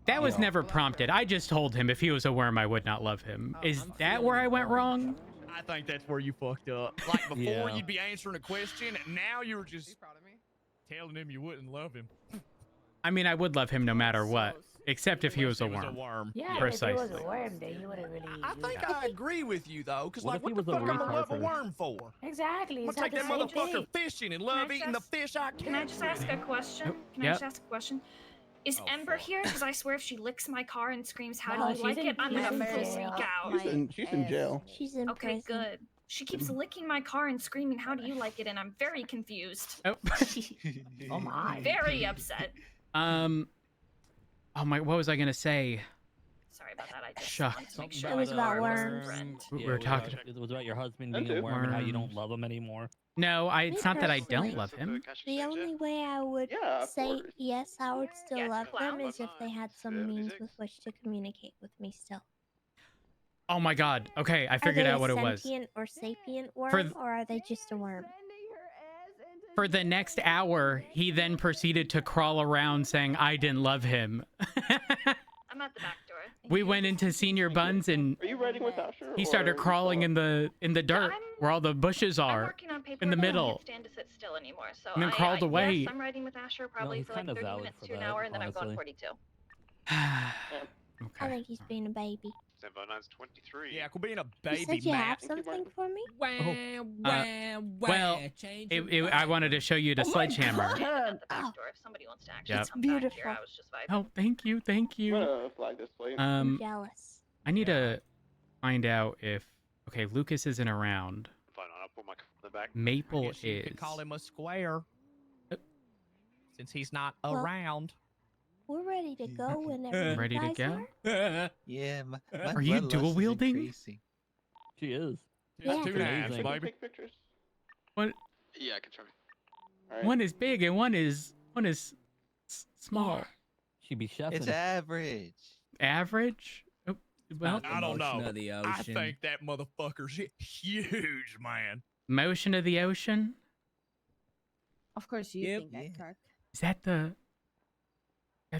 That was never prompted. I just told him if he was a worm, I would not love him. Is that where I went wrong? I think that's where you fucked up. Like before, Yeah. you'd be answering a question, and now you're just telling him you wouldn't love him. I mean, I would love him no matter what, except if he was a Unless worm. Yeah, Precisely. if it was a worm, then you wouldn't really. I think I agree with you though, because What like, if he what the was a fuck I'm gonna love a retard? worm for? Exactly. I'm It's gonna take not that the same motherfucker thing. fishing and love I eating the just- fish I Can I just ask a question? Can I Yep. just ask a question? Is Oh, Ember fuck. here? Because I swear if she licks my car and screams, how No, do you she's like in- it? I'm she's gonna in full jail. freak out. She's in jail. She's in Okay, prison. good. She keeps licking my car and screaming, how do you like it? And I'm very confused. Oh. Oh my. Very upset. Oh my, what was I gonna say? Sorry about that. I just Shucks. wanted to make Something sure It was that about I wasn't worms. friend. We were talking. It was about your husband That being a too. worm and how you Worms. don't love him anymore. No, it's not that I don't personally- love him. The only way I would Yeah, of say course. yes, I would still Yes, love them clown. is if they had some means with which to communicate with me still. Oh my God. Okay, I Are figured they out a what it was. sentient or sapient worm, For th- or are they just a worm? For the next hour, he then proceeded to crawl around saying I didn't love him. I'm at the back door. We went into Senior Buns and Are you riding with Asher? he started crawling in the dirt I'm- where all the bushes I'm are. working on paperwork. in the I middle. can't stand to sit still anymore. So And then crawled away. Yes, I'm riding with Asher probably he's for like kinda 30 valid minutes for to an that, hour, and then I'm going honestly. 42. I Okay. think he's being a baby. Standby 9's 23. Yeah, quit being a You baby said you have Matt. something for me? Well, I wanted to show you the sledgehammer. I'm at the back Oh. door if somebody wants to actually Yep. come back here. Beautiful. I was just vibing. Oh, thank you, thank I'm you. gonna flag this plate. I'm jealous. I need to find out if okay, Lucas isn't around. Fine, I'll put my car in the back. I Maple guess you could is. call him a square. Since he's not Well, around. We're ready to go whenever you Ready to guys go? are. Yeah, Are you dual wielding? She is. Yeah. Two Amazing. nines, Can you baby. take pictures? Yeah, I can try. Alright. One is big and one is small. She be chefing. It's average. Average? Oh, well, I don't know. Of the I think that motherfucker's huge, man. motion of the ocean. Of course you Yep. think that, Yeah. Kirk. Is that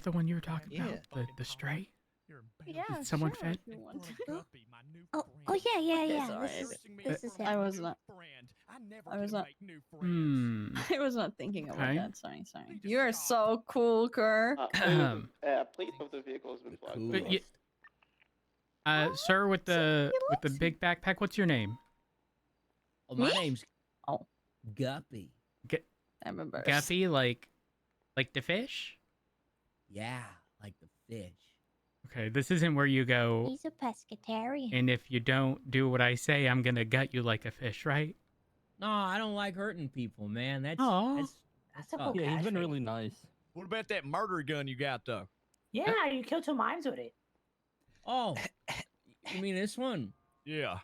the one you were talking Yeah. about? The stray? You're Yeah, Did someone sure, fed? if you want to. Guppy, my new Oh, friend. yeah, yeah, Okay, yeah. sorry. This is I it. was not. Friend. I never I was can not- make new friends. Hmm. I was not thinking about Okay. that. Sorry. You are so cool, Kirk. Plate of the vehicle has been flagged. Cool. But sir with the big backpack, what's your name? Oh, my Me? name's Oh. Guppy. I remember. Guppy, like the fish? Yeah, like the fish. Okay, this isn't where you go. He's a pescatarian. And if you don't do what I say, I'm gonna gut you like a fish, right? No, I don't like hurting people, man. Aw. That's a tough. cool Yeah, he's been catchphrase. really nice. What about that murder gun you got, though? Yeah, you killed 2 mimes with it. Oh, you mean this one? Yeah.